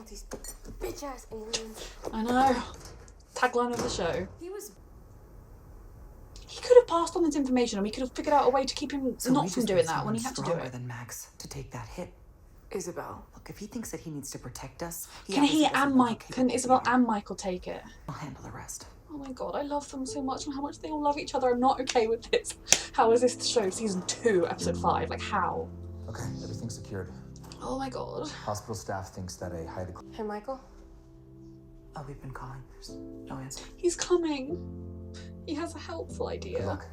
with these bitch-ass aliens. I know. Tagline of the show. He could have passed on this information, and we could have figured out a way to keep him not from doing that when he had to do stronger it. than Max to take that hit. Isabel. Look, if he thinks that he needs to protect us, Can Isabel and Michael take it? I'll handle the rest. Oh my god, I love them so much, and how much they all love each other. I'm not okay with this. How is this show season 2, episode 5? Like, how? Okay, everything's secured. Oh my god. Hospital staff thinks that a highly... Hey, Michael? Oh, we've been calling. There's no answer. He's coming. He has a helpful idea. Good luck.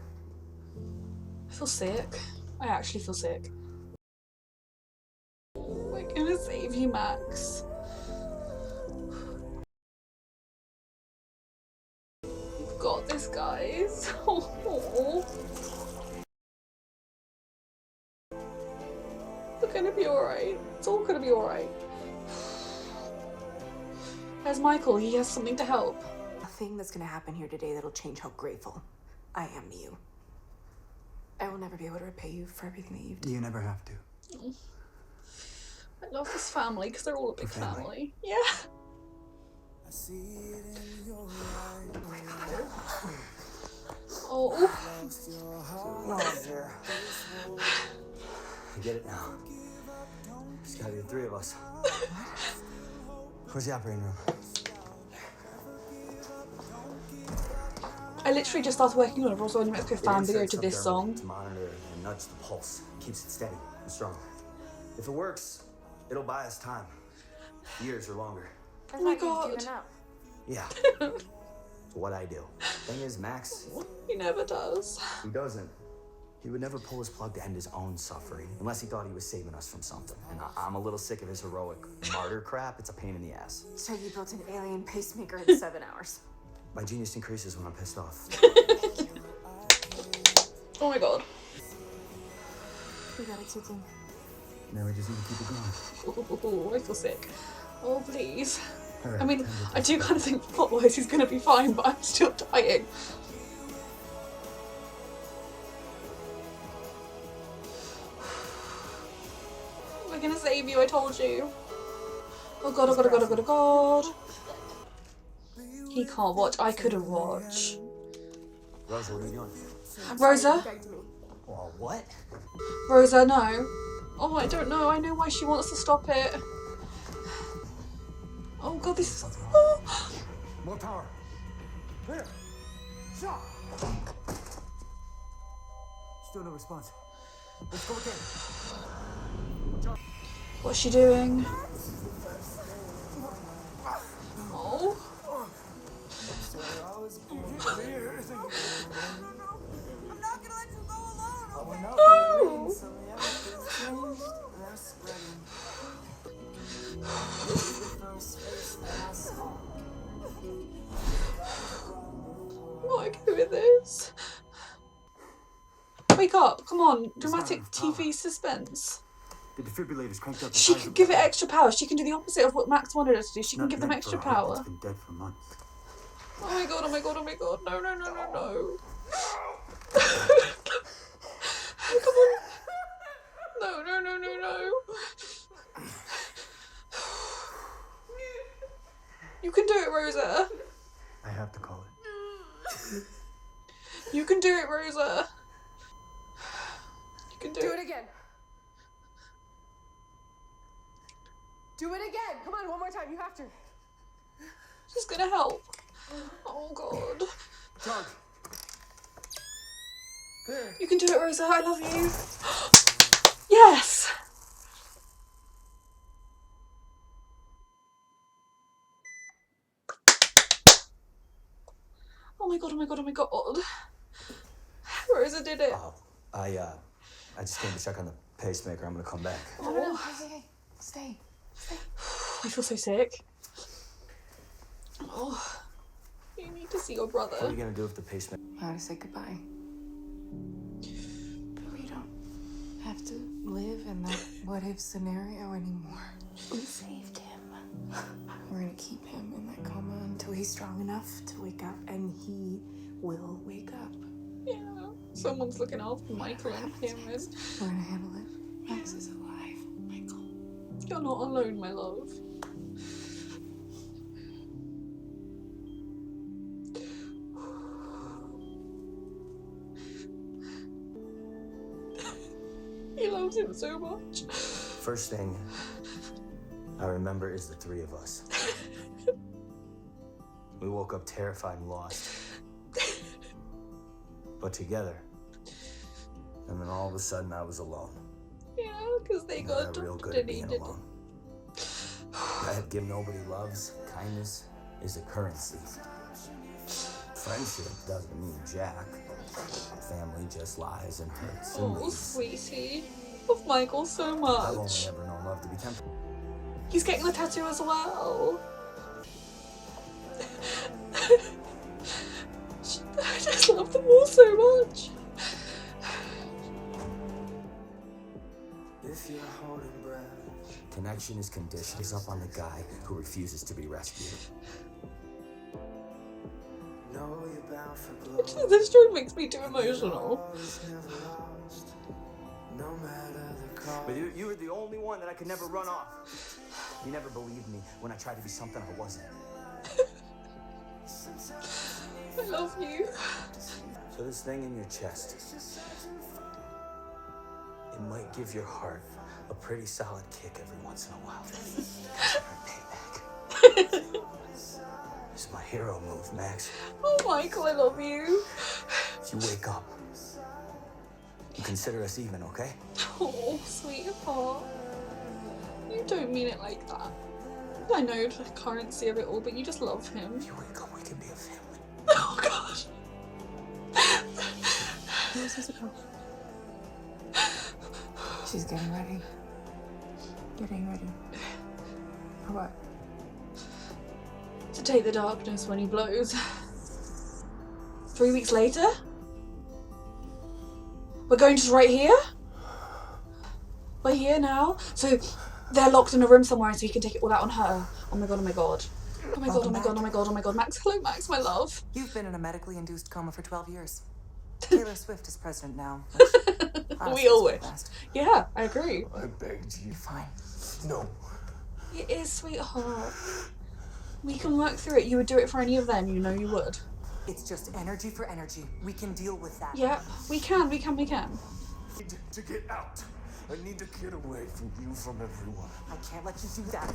I feel sick. I actually feel sick. We're gonna save you, Max. You've got this, guys. Oh. It's gonna be alright. It's all gonna be alright. There's Michael. He has something to help. A thing that's gonna happen here today that'll change how grateful I am to you. I will never be able to repay you for everything that you've done. You never have to. I love this family because they're all a big family. Yeah. I see it in your eyes. Oh. Lost your heart. No, there. I get it now. There's gotta be the 3 of us. Where's the operating room? I literally just started working on a Roswell, New Mexico fan video to this song. To monitor and nudge the pulse. Keeps it steady and strong. If it works, it'll buy us time. Years or longer. I Oh my thought you'd god. given up. Yeah. It's what I do. Thing is, Max, He never does. he doesn't. He would never pull his plug to end his own suffering, unless he thought he was saving us from something. And I'm a little sick of his heroic martyr crap. It's a pain in the ass. So you built an alien pacemaker in 7 hours. My genius increases when I'm pissed off. Oh my god. We got it, Susan. Now we just need to keep it going. Ooh, I feel sick. Oh, please. All right, I mean, time to I do test kind of think plot-wise he's going to be fine, but I'm still dying. We're going to save you, I told you. Oh god, oh god, oh god, oh god, oh god. He can't watch. I couldn't watch. Rosa, what are you doing? Rosa? Well, what? Rosa, no. Oh, I don't know. I know why she wants to stop it. Oh god, this is... Oh. More power. There. Shot. Still no response. Let's go again. What's she doing? Oh. I'm not gonna let you go alone. No. I'm not okay with this. Wake up, come on, dramatic TV suspense. The defibrillator's cranked up. She can give it extra power. She can do the opposite of what Max wanted her to do. She can give them extra power. It's been dead for months. Oh my god, oh my god, oh my god. No, no, no, no, no. Come on. No, no, no, no, no. You can do it, Rosa. I have to call it. You can do it, Rosa. You can do Do it. it again. Do it again. Come on, one more time. You have to. She's gonna help. Oh god. Charge. There. You can do it, Rosa. I love you. Yes. Oh my god, oh my god, oh my god. Rosa did it. Oh, I just came to check on the pacemaker. I'm gonna come back. No. Hey. Stay. I feel so sick. Oh, you need to see your brother. What are you gonna do if the pacemaker? I want to say goodbye. But we don't have to live in that what-if scenario anymore. We saved him. We're gonna keep him in that coma until he's strong enough to wake up, and he will wake up. Yeah, someone's looking after Michael and him. We're gonna handle it. Max is alive, Michael. You're not alone, my love. loves him so much. First thing I remember is the three of us. We woke up terrified and lost. But together. And then all of a sudden I was alone. Yeah, because they got Not real good adopted at and he being didn't. alone. That give nobody loves, kindness is a currency. Friendship doesn't mean jack. Family just lies and hurts and Oh, leaves. sweetie. Love Michael so I've much. only ever known love to be temporary. He's getting the tattoo as well. I just love them all so much. If you're holding breath, Connection is conditioned. Is up on the guy who refuses to be rescued. know you're bound for glory. This story makes me too emotional. Always never lost, no matter the cost. But you were the only one that I could never run off. You never believed me when I tried to be something I wasn't. I love you. So this thing in your chest, it might give your heart a pretty solid kick every once in a while. Payback. It's my hero move, Max. Oh, Michael, I love you. If you wake up, you consider us even, okay? Oh, sweetheart. You don't mean it like that. I know the currency of it all, but you just love him. If you wake up, we can be a family. Oh, gosh. Where's Isabel? She's getting ready. Getting ready. For what? To take the darkness when he blows. 3 weeks later? We're going just right here? We're here now? So they're locked in a room somewhere so he can take it all out on her. Oh my god, oh my god. Oh my god, oh my god, oh my god, oh my god. Max, hello Max, my love. You've been in a medically induced coma for 12 years. Taylor Swift is president now. We all wish. Yeah, I agree. I begged you. You're fine. No. It is, sweetheart. We can work through it. You would do it for any of them, you know you would. It's just energy for energy. We can deal with that. Yeah, we can. I need to get out. I need to get away from you, from everyone. I can't let you do that.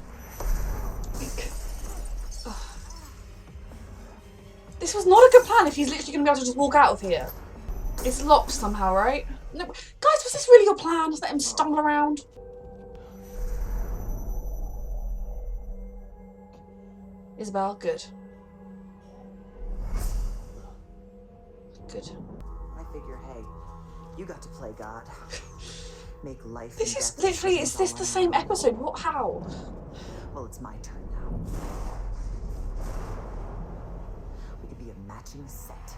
This was not a good plan if he's literally going to be able to just walk out of here. It's locked somehow, right? No, guys, was this really your plan? Just let him stumble around? Isabel, good. Good. I figure, hey, you got to play God. Make life. This and is death literally, is decisions this all the on same your own. episode? What, how? Well, it's my turn now. We could be a matching set.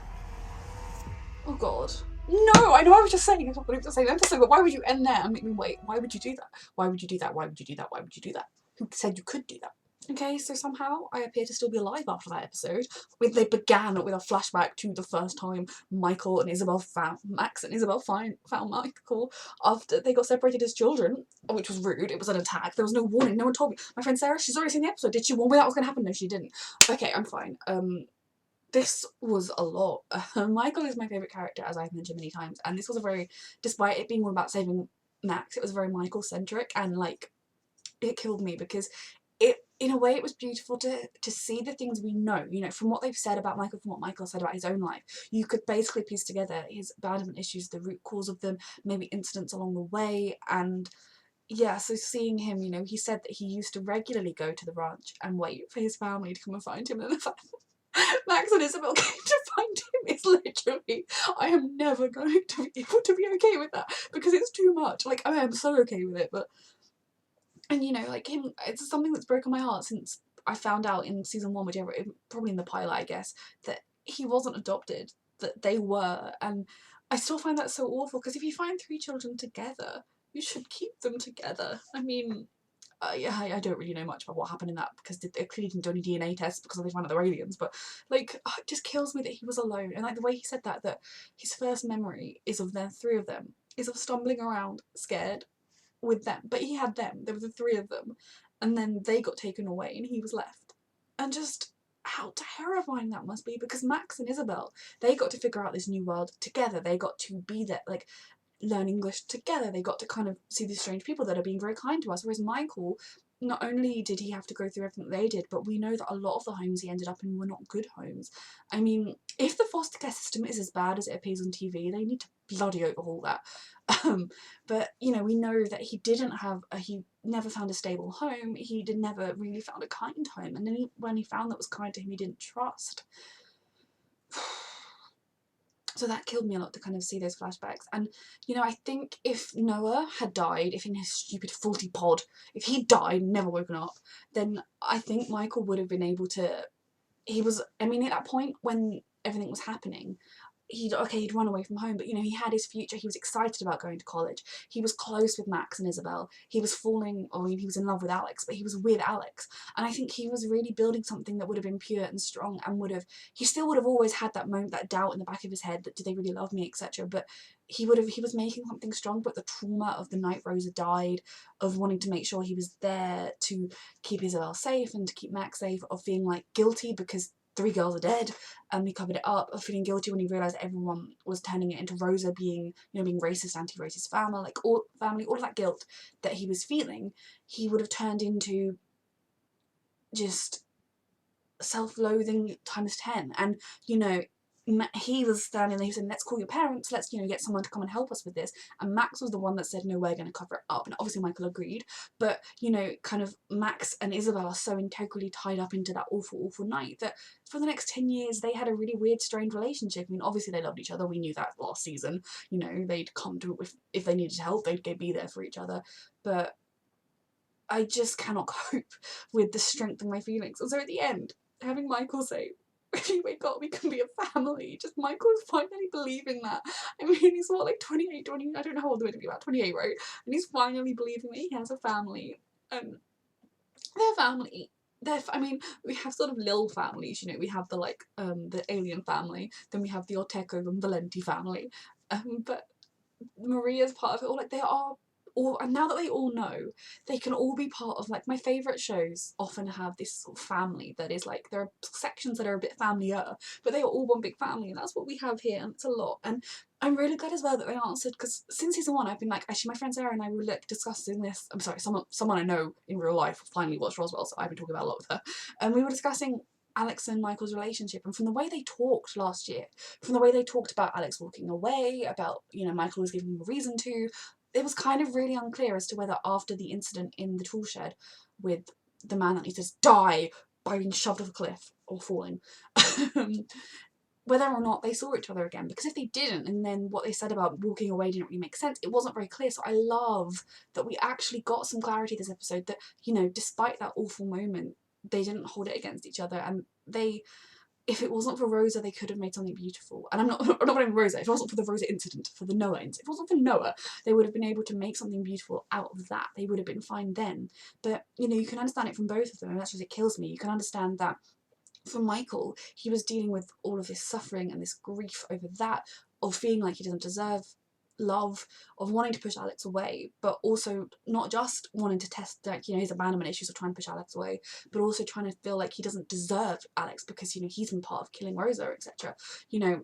Oh god. No, I know I was just saying it's not the same episode, but why would you end there and make me wait? Why would you do that? Why would you do that? Why would you do that? Why would you do that? Who said you could do that? Okay, so somehow I appear to still be alive after that episode. They began with a flashback to the first time Michael and Isabel found Max and Isabel found Michael after they got separated as children, which was rude. It was an attack. There was no warning. No one told me. My friend Sarah, she's already seen the episode. Did she warn me that was going to happen? No, she didn't. Okay, I'm fine. This was a lot. Michael is my favourite character, as I've mentioned many times, and this was a very, despite it being all about saving Max, it was very Michael-centric, and like, it killed me because it, in a way, it was beautiful to see the things we know, you know, from what they've said about Michael, from what Michael said about his own life. You could basically piece together his abandonment issues, the root cause of them, maybe incidents along the way, and yeah, so seeing him, you know, he said that he used to regularly go to the ranch and wait for his family to come and find him, and the fact Max and Isabel came to find him is literally, I am never going to be able to be okay with that because it's too much. Like, I am so okay with it, but, and you know, like him, it's something that's broken my heart since I found out in season 1, whichever, probably in the pilot, I guess, that he wasn't adopted, that they were, and I still find that so awful because if you find 3 children together, you should keep them together. I mean, yeah, I don't really know much about what happened in that because they clearly didn't do any DNA tests because they found out they're aliens, but like, it just kills me that he was alone. And like the way he said that his first memory is of the 3 of them, is of stumbling around scared with them, but he had them, there were the 3 of them, and then they got taken away and he was left. And just how terrifying that must be, because Max and Isabel, they got to figure out this new world together. They got to be there, like, learn English together. They got to kind of see these strange people that are being very kind to us. Whereas Michael, not only did he have to go through everything they did, but we know that a lot of the homes he ended up in were not good homes. I mean, if the foster care system is as bad as it appears on TV, they need to bloody overhaul that. But, you know, we know that he he never found a stable home. He never really found a kind home. And then when he found that was kind to him, he didn't trust. So that killed me a lot to kind of see those flashbacks. And, you know, I think if Noah had died, if in his stupid faulty pod, if he died and never woken up, then I think Michael would have been able to, I mean, at that point when everything was happening, he'd run away from home, but, you know, he had his future. He was excited about going to college. He was close with Max and Isabel. He was he was in love with Alex, but he was with Alex. And I think he was really building something that would have been pure and strong, and he still would have always had that moment, that doubt in the back of his head that, do they really love me, etc. But he was making something strong, but the trauma of the night Rosa died, of wanting to make sure he was there to keep Isabel safe and to keep Max safe, of feeling like guilty because 3 girls are dead, and he covered it up, of feeling guilty when he realised everyone was turning it into Rosa being racist, anti-racist family, all of that guilt that he was feeling, he would have turned into just self-loathing times 10. And, you know, he was standing there, he said, let's call your parents, let's, you know, get someone to come and help us with this. And Max was the one that said, no, we're going to cover it up. And obviously Michael agreed, but, you know, kind of Max and Isabel are so integrally tied up into that awful, awful night that for the next 10 years they had a really weird, strained relationship. I mean, obviously they loved each other, we knew that last season, you know, they'd come to, if they needed help, they'd be there for each other. But I just cannot cope with the strength of my feelings. And so at the end, having Michael say, if you wake up, we can be a family. Just Michael's finally believing that. I mean, he's what, like 28, 20, I don't know how old they're going to be, about 28, right? And he's finally believing that he has a family. And their family, I mean, we have sort of little families, you know, we have the, like, the alien family, then we have the Orteco and Valenti family. But Maria's part of it all, like, they are all, and now that they all know, they can all be part of, like, my favourite shows often have this sort of family that is like, there are sections that are a bit familiar, but they are all one big family, and that's what we have here, and it's a lot. And I'm really glad as well that they answered, because since season 1 I've been like, actually my friend Sarah and I were like discussing this, I'm sorry, someone I know in real life finally watched Roswell, so I've been talking about a lot with her, and we were discussing Alex and Michael's relationship, and from the way they talked last year, from the way they talked about Alex walking away, about, you know, Michael was giving him a reason to, it was kind of really unclear as to whether after the incident in the tool shed with the man that needs to die by being shoved off a cliff or falling, whether or not they saw each other again. Because if they didn't, and then what they said about walking away didn't really make sense, it wasn't very clear. So I love that we actually got some clarity this episode, that, you know, despite that awful moment, they didn't hold it against each other, and if it wasn't for Rosa, they could have made something beautiful. And I'm not blaming Rosa. If it wasn't for the Rosa incident, for the Noah incident, if it wasn't for Noah, they would have been able to make something beautiful out of that. They would have been fine then. But, you know, you can understand it from both of them, and that's just, it kills me. You can understand that for Michael, he was dealing with all of this suffering and this grief over that, of feeling like he doesn't deserve love, of wanting to push Alex away, but also not just wanting to test, like, you know, his abandonment issues of trying to push Alex away, but also trying to feel like he doesn't deserve Alex because, you know, he's been part of killing Rosa, etc. You know,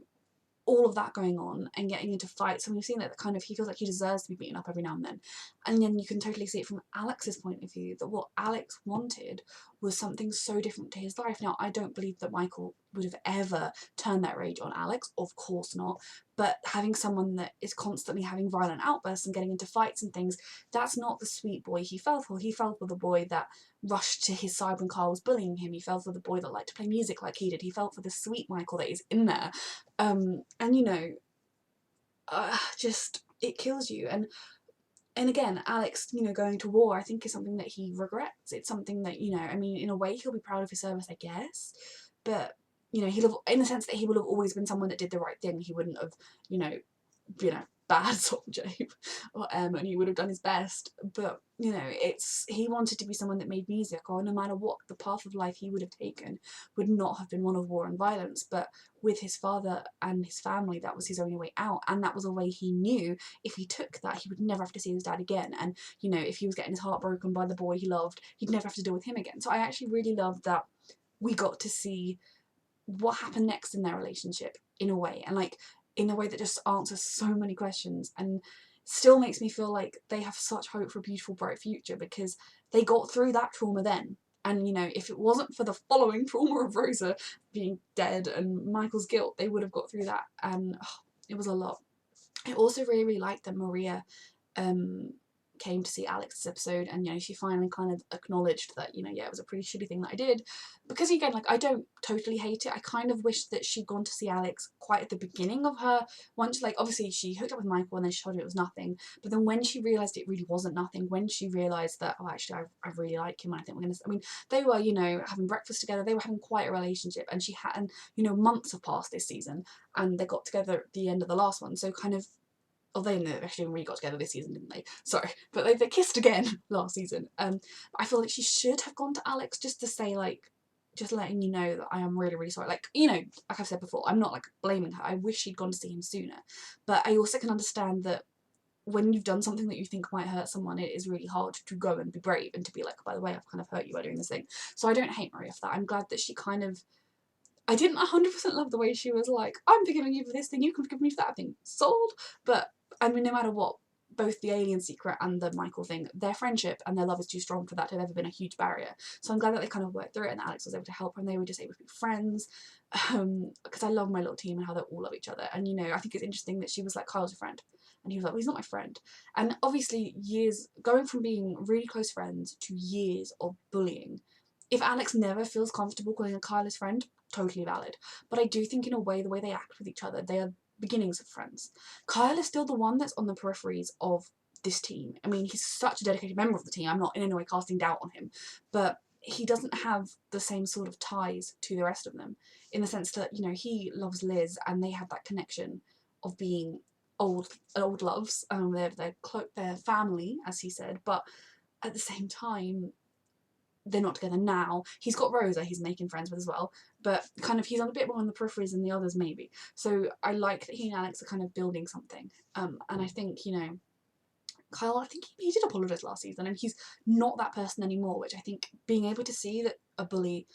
all of that going on and getting into fights, and we've seen that kind of, he feels like he deserves to be beaten up every now and then. And then you can totally see it from Alex's point of view, that what Alex wanted was something so different to his life. Now, I don't believe that Michael would have ever turned that rage on Alex, of course not, but having someone that is constantly having violent outbursts and getting into fights and things, that's not the sweet boy he fell for. He fell for the boy that rushed to his side when Carl was bullying him. He fell for the boy that liked to play music like he did. He fell for the sweet Michael that is in there. And, you know, just, it kills you. And again, Alex, you know, going to war, I think is something that he regrets. It's something that, you know, I mean, in a way he'll be proud of his service, I guess, but, you know, he'll have, in the sense that he will have always been someone that did the right thing. He wouldn't have, you know, bad soldier, and he would have done his best, but, you know, he wanted to be someone that made music, or no matter what the path of life he would have taken would not have been one of war and violence. But with his father and his family, that was his only way out, and that was a way he knew if he took that, he would never have to see his dad again. And, you know, if he was getting his heart broken by the boy he loved, he'd never have to deal with him again. So I actually really loved that we got to see what happened next in their relationship, in a way, and, like, in a way that just answers so many questions. And still makes me feel like they have such hope for a beautiful, bright future, because they got through that trauma then. And, you know, if it wasn't for the following trauma of Rosa being dead and Michael's guilt, they would have got through that. And it was a lot. I also really, really liked that Maria came to see Alex this episode, and, you know, she finally kind of acknowledged that, you know, yeah, it was a pretty shitty thing that I did. Because, again, like, I don't totally hate it. I kind of wish that she'd gone to see Alex quite at the beginning of her, once, like, obviously she hooked up with Michael and then she told him it was nothing, but then when she realised it really wasn't nothing, when she realised that, oh, actually, I really like him, and I think we're gonna, I mean, they were, you know, having breakfast together, they were having quite a relationship, and she had, and, you know, months have passed this season, and they got together at the end of the last one, so kind of, oh, they actually really got together this season, didn't they? Sorry. But they kissed again last season. I feel like she should have gone to Alex just to say, like, just letting you know that I am really, really sorry. Like, you know, like I've said before, I'm not, like, blaming her. I wish she'd gone to see him sooner. But I also can understand that when you've done something that you think might hurt someone, it is really hard to go and be brave and to be like, by the way, I've kind of hurt you by doing this thing. So I don't hate Maria for that. I'm glad that she kind of, I didn't 100% love the way she was like, I'm forgiving you for this thing, you can forgive me for that thing. Sold. But, I mean, no matter what, both the alien secret and the Michael thing, their friendship and their love is too strong for that to have ever been a huge barrier. So I'm glad that they kind of worked through it and Alex was able to help her and they were just able to be friends. Because I love my little team and how they all love each other. And, you know, I think it's interesting that she was like, Kyle's your friend. And he was like, well, he's not my friend. And obviously years, going from being really close friends to years of bullying, if Alex never feels comfortable calling a Kyle his friend, totally valid. But I do think in a way, the way they act with each other, they are beginnings of friends. Kyle is still the one that's on the peripheries of this team. I mean, he's such a dedicated member of the team. I'm not in any way casting doubt on him. But he doesn't have the same sort of ties to the rest of them, in the sense that, you know, he loves Liz and they have that connection of being old loves. They're family, as he said, but at the same time, they're not together now. He's got Rosa he's making friends with as well, but kind of he's on a bit more on the peripheries than the others maybe. So I like that he and Alex are kind of building something. And I think, you know, Kyle, I think he did apologise last season and he's not that person anymore, which I think being able to see that a bully,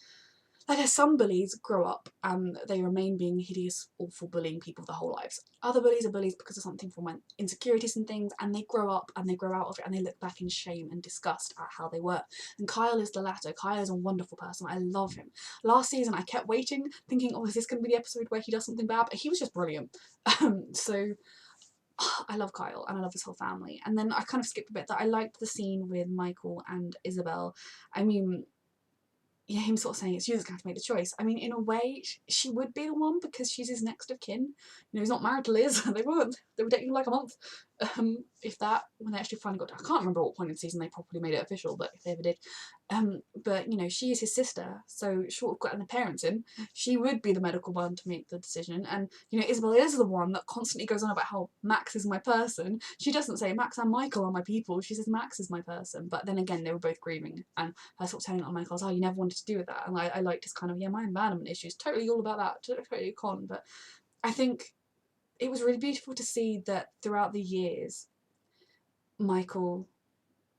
like some bullies grow up and they remain being hideous, awful bullying people their whole lives. Other bullies are bullies because of something from insecurities and things, and they grow up and they grow out of it and they look back in shame and disgust at how they were. And Kyle is the latter. Kyle is a wonderful person. I love him. Last season I kept waiting, thinking, oh, is this going to be the episode where he does something bad? But he was just brilliant. So I love Kyle and I love his whole family. And then I kind of skipped a bit that I liked the scene with Michael and Isabel. I mean, yeah, him sort of saying it's you that's going to have to make the choice. I mean, in a way, she would be the one because she's his next of kin. You know, he's not married to Liz. They were dating like a month, if that. When they actually finally got to, I can't remember what point in the season they properly made it official, but if they ever did. But you know, she is his sister, so short of getting the parents in, she would be the medical one to make the decision. And you know, Isabel is the one that constantly goes on about how Max is my person. She doesn't say Max and Michael are my people. She says Max is my person. But then again, they were both grieving, and her sort of telling on Michael, oh, you never wanted to do with that. And I liked his kind of, yeah, my abandonment issues, totally all about that, totally con. But I think it was really beautiful to see that throughout the years, Michael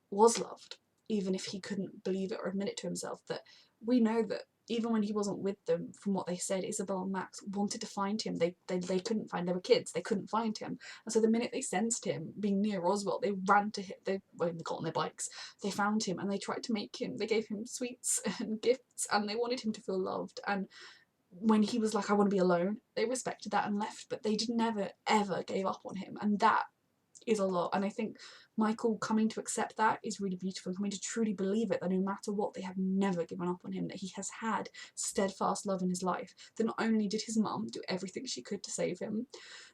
was loved, even if he couldn't believe it or admit it to himself. That we know that even when he wasn't with them, from what they said, Isabel and Max wanted to find him. They couldn't find, they were kids, they couldn't find him. And so the minute they sensed him being near Roswell, they ran to him, they got on their bikes, they found him and they tried to make him, they gave him sweets and gifts and they wanted him to feel loved. And when he was like, I want to be alone, they respected that and left, but they never ever gave up on him. And that is a lot. And I think Michael coming to accept that is really beautiful, and coming to truly believe it, that no matter what, they have never given up on him, that he has had steadfast love in his life, that not only did his mum do everything she could to save him,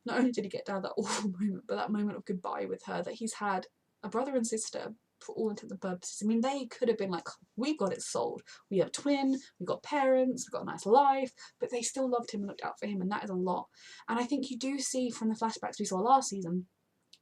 not only did he get down that awful moment, but that moment of goodbye with her, that he's had a brother and sister for all intents and purposes. I mean, they could have been like, we've got it sold, we have a twin, we've got parents, we've got a nice life, but they still loved him and looked out for him, and that is a lot. And I think you do see from the flashbacks we saw last season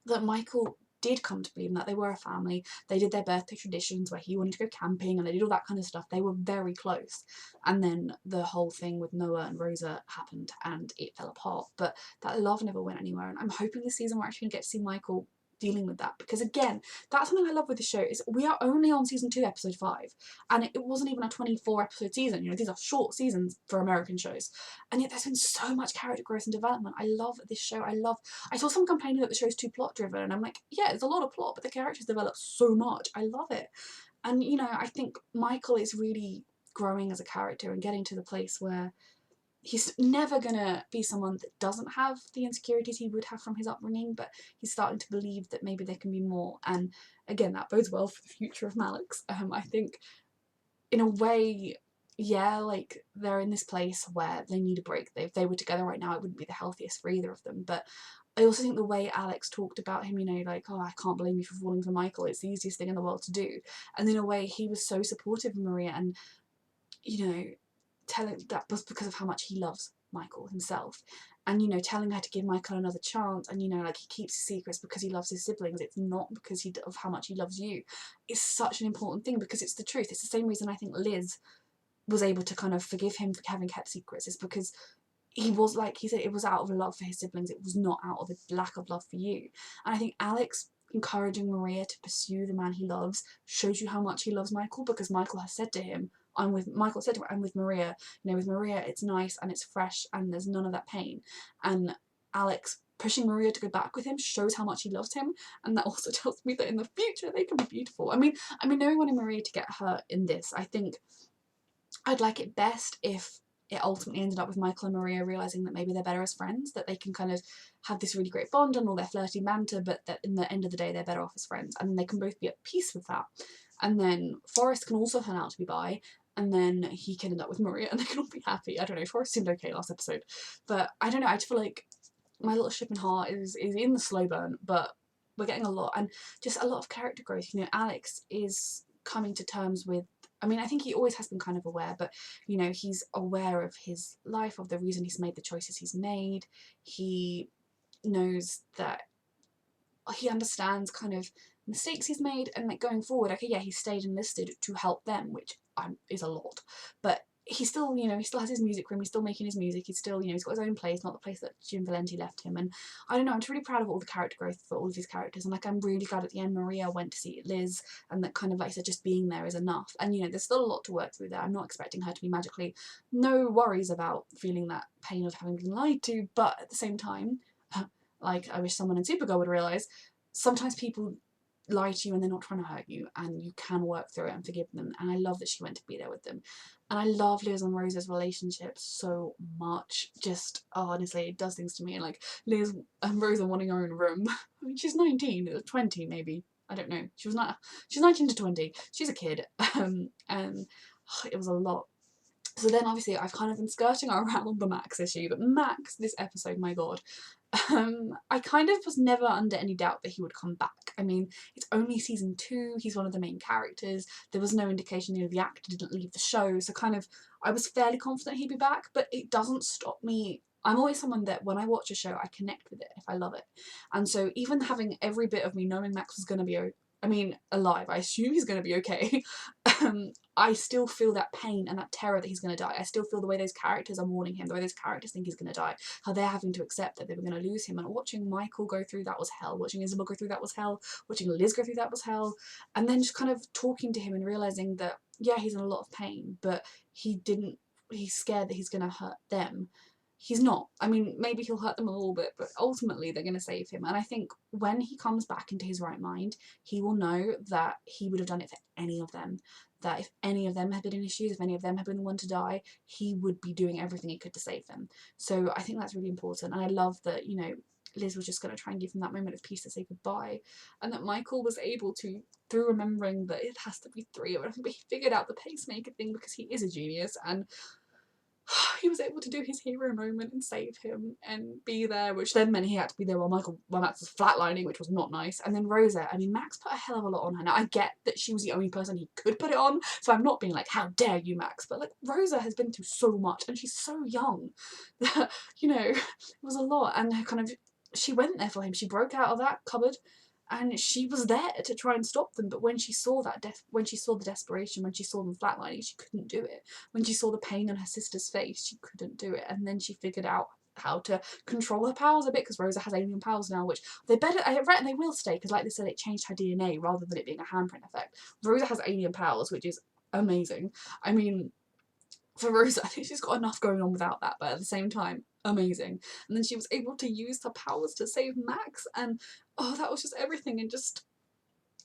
that Michael did come to believe that they were a family. They did their birthday traditions where he wanted to go camping and they did all that kind of stuff. They were very close. And then the whole thing with Noah and Rosa happened and it fell apart. But that love never went anywhere. And I'm hoping this season we're actually going to get to see Michael dealing with that, because again, that's something I love with the show, is we are only on season 2 episode 5, and it wasn't even a 24 episode season. You know, these are short seasons for American shows, and yet there's been so much character growth and development. I love this show. I saw some complaining that the show's too plot driven, and I'm like, yeah, there's a lot of plot, but the characters develop so much. I love it. And you know, I think Michael is really growing as a character and getting to the place where he's never gonna be someone that doesn't have the insecurities he would have from his upbringing, but he's starting to believe that maybe there can be more. And again, that bodes well for the future of Malex. I think in a way, yeah, like they're in this place where they need a break. If they were together right now, it wouldn't be the healthiest for either of them. But I also think the way Alex talked about him, you know, like, oh, I can't blame you for falling for Michael, it's the easiest thing in the world to do. And in a way, he was so supportive of Maria, and, you know, telling that was because of how much he loves Michael himself, and you know, telling her to give Michael another chance, and you know, like, he keeps his secrets because he loves his siblings, it's not because of how much he loves you. It's such an important thing, because it's the truth. It's the same reason I think Liz was able to kind of forgive him for having kept secrets, is because he was, like he said, it was out of love for his siblings, it was not out of a lack of love for you. And I think Alex encouraging Maria to pursue the man he loves shows you how much he loves Michael, because Michael has said to him, I'm with Maria, you know, with Maria it's nice and it's fresh and there's none of that pain. And Alex pushing Maria to go back with him shows how much he loves him, and that also tells me that in the future they can be beautiful. I mean, knowing wanting Maria to get hurt in this, I think I'd like it best if it ultimately ended up with Michael and Maria realising that maybe they're better as friends, that they can kind of have this really great bond and all their flirty banter, but that in the end of the day they're better off as friends, and they can both be at peace with that. And then Forrest can also turn out to be bi, and then he can end up with Maria and they can all be happy. I don't know, Forrest seemed okay last episode, but I don't know, I just feel like my little ship in heart is in the slow burn, but we're getting a lot, and just a lot of character growth. You know, Alex is coming to terms with, I mean, I think he always has been kind of aware, but, you know, he's aware of his life, of the reason he's made the choices he's made. He knows that, he understands kind of mistakes he's made, and like going forward, okay, yeah, he stayed enlisted to help them, which is a lot, but he still, you know, he still has his music room, he's still making his music, he's still, you know, he's got his own place, not the place that Jim Valenti left him. And I don't know, I'm just really proud of all the character growth for all of these characters, and like, I'm really glad at the end Maria went to see Liz, and that kind of, like I said, just being there is enough. And you know, there's still a lot to work through there. I'm not expecting her to be magically, no worries about feeling that pain of having been lied to, but at the same time, like, I wish someone in Supergirl would realise, sometimes people lie to you and they're not trying to hurt you, and you can work through it and forgive them. And I love that she went to be there with them. And I love Liz and Rosa's relationship so much. Just, oh, honestly, it does things to me. And like, Liz and Rosa wanting her own room. I mean, she's 19, 20 maybe. I don't know. She's 19 to 20. She's a kid. And it was a lot. So then obviously I've kind of been skirting around the Max issue, but Max, this episode, my god, I kind of was never under any doubt that he would come back. I mean, it's only season 2, he's one of the main characters, there was no indication, you know, the actor didn't leave the show, so kind of, I was fairly confident he'd be back, but it doesn't stop me. I'm always someone that when I watch a show, I connect with it if I love it. And so even having every bit of me knowing Max was going to be, alive, I assume he's going to be okay, I still feel that pain and that terror that he's going to die. I still feel the way those characters are mourning him, the way those characters think he's going to die, how they're having to accept that they were going to lose him. And watching Michael go through that was hell. Watching Isabel go through that was hell. Watching Liz go through that was hell. And then just kind of talking to him and realising that, yeah, he's in a lot of pain, but he's scared that he's going to hurt them. He's not. I mean, maybe he'll hurt them a little bit, but ultimately they're going to save him. And I think when he comes back into his right mind, he will know that he would have done it for any of them. That if any of them had been in his shoes, if any of them had been the one to die, he would be doing everything he could to save them. So I think that's really important. And I love that, you know, Liz was just going to try and give him that moment of peace to say goodbye. And that Michael was able to, through remembering that it has to be 3 of them, but he figured out the pacemaker thing because he is a genius, and he was able to do his hero moment and save him and be there, which then meant he had to be there while Max was flatlining, which was not nice. And then Rosa, I mean, Max put a hell of a lot on her. Now, I get that she was the only person he could put it on, so I'm not being like, how dare you, Max, but like, Rosa has been through so much, and she's so young that, you know, it was a lot. And she went there for him. She broke out of that cupboard, and she was there to try and stop them. But when she saw that when she saw the desperation, when she saw them flatlining, she couldn't do it. When she saw the pain on her sister's face, she couldn't do it. And then she figured out how to control her powers a bit, because Rosa has alien powers now, which they better, I reckon they will stay, because like they said, it changed her DNA rather than it being a handprint effect. Rosa has alien powers, which is amazing. I mean, for Rosa, I think she's got enough going on without that, but at the same time, amazing. And then she was able to use her powers to save Max, and oh, that was just everything, and just,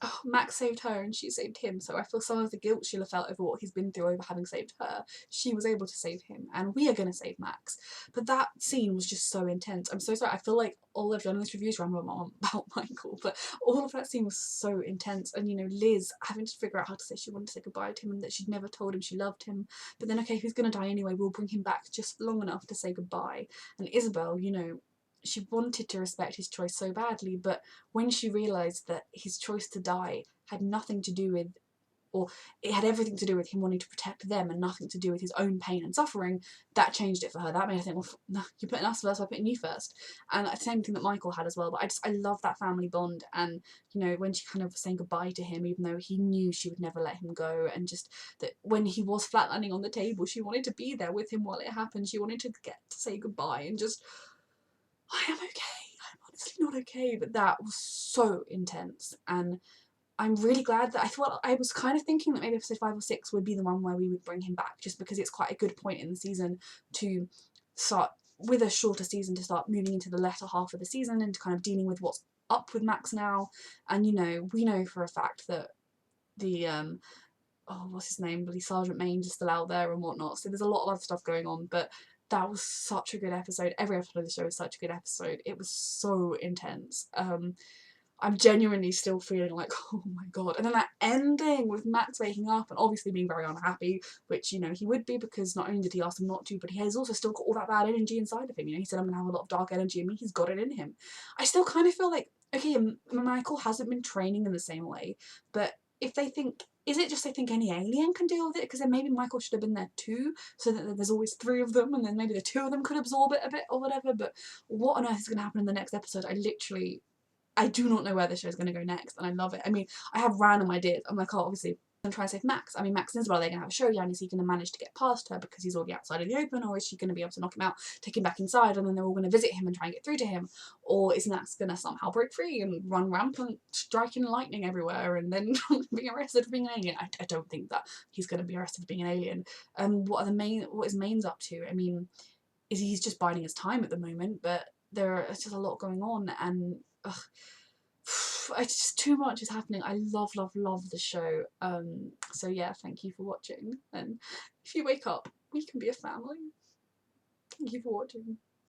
oh, Max saved her and she saved him, so I feel some of the guilt she'll have felt over what he's been through over having saved her, she was able to save him, and we are going to save Max. But that scene was just so intense. I'm so sorry, I feel like all I've done in this review is ramble on about Michael, but all of that scene was so intense. And you know, Liz having to figure out how to say she wanted to say goodbye to him and that she'd never told him she loved him, but then okay, if he's going to die anyway, we'll bring him back just long enough to say goodbye. And Isabel, you know, she wanted to respect his choice so badly, but when she realised that his choice to die had nothing to do with, or it had everything to do with him wanting to protect them and nothing to do with his own pain and suffering, that changed it for her. That made her think, well, no, you're putting us first, I'm putting you first. And the same thing that Michael had as well. But I love that family bond. And, you know, when she kind of was saying goodbye to him, even though he knew she would never let him go, and just that when he was flatlining on the table, she wanted to be there with him while it happened. She wanted to get to say goodbye, and just, I am okay. I'm honestly not okay. But that was so intense. And I'm really glad that I was kind of thinking that maybe episode 5 or 6 would be the one where we would bring him back, just because it's quite a good point in the season to start with a shorter season, to start moving into the latter half of the season and to kind of dealing with what's up with Max now. And you know, we know for a fact that the oh, what's his name, bloody Sergeant Maines is still out there and whatnot, so there's a lot of other stuff going on. But that was such a good episode. Every episode of the show is such a good episode. It was so intense. I'm genuinely still feeling like, oh my god. And then that ending with Max waking up and obviously being very unhappy, which, you know, he would be, because not only did he ask him not to, but he has also still got all that bad energy inside of him. You know, he said, I'm going to have a lot of dark energy in me. He's got it in him. I still kind of feel like, okay, Michael hasn't been training in the same way, but if they think, is it just they think any alien can deal with it? Because then maybe Michael should have been there too, so that there's always 3 of them, and then maybe the 2 of them could absorb it a bit or whatever. But what on earth is going to happen in the next episode? I do not know where the show's going to go next, and I love it. I mean, I have random ideas. I'm like, oh, obviously, I'm trying to save Max. I mean, Max and Isabel, are they going to have a showdown? Is he going to manage to get past her because he's already outside of the open, or is she going to be able to knock him out, take him back inside, and then they're all going to visit him and try and get through to him? Or is Max going to somehow break free and run rampant, striking lightning everywhere, and then being arrested for being an alien? I don't think that he's going to be arrested for being an alien. What is Maines up to? I mean, he's just biding his time at the moment, but there's just a lot going on, and ugh, it's just too much is happening. I love the show. So yeah, thank you for watching, and if you wake up, we can be a family. Thank you for watching.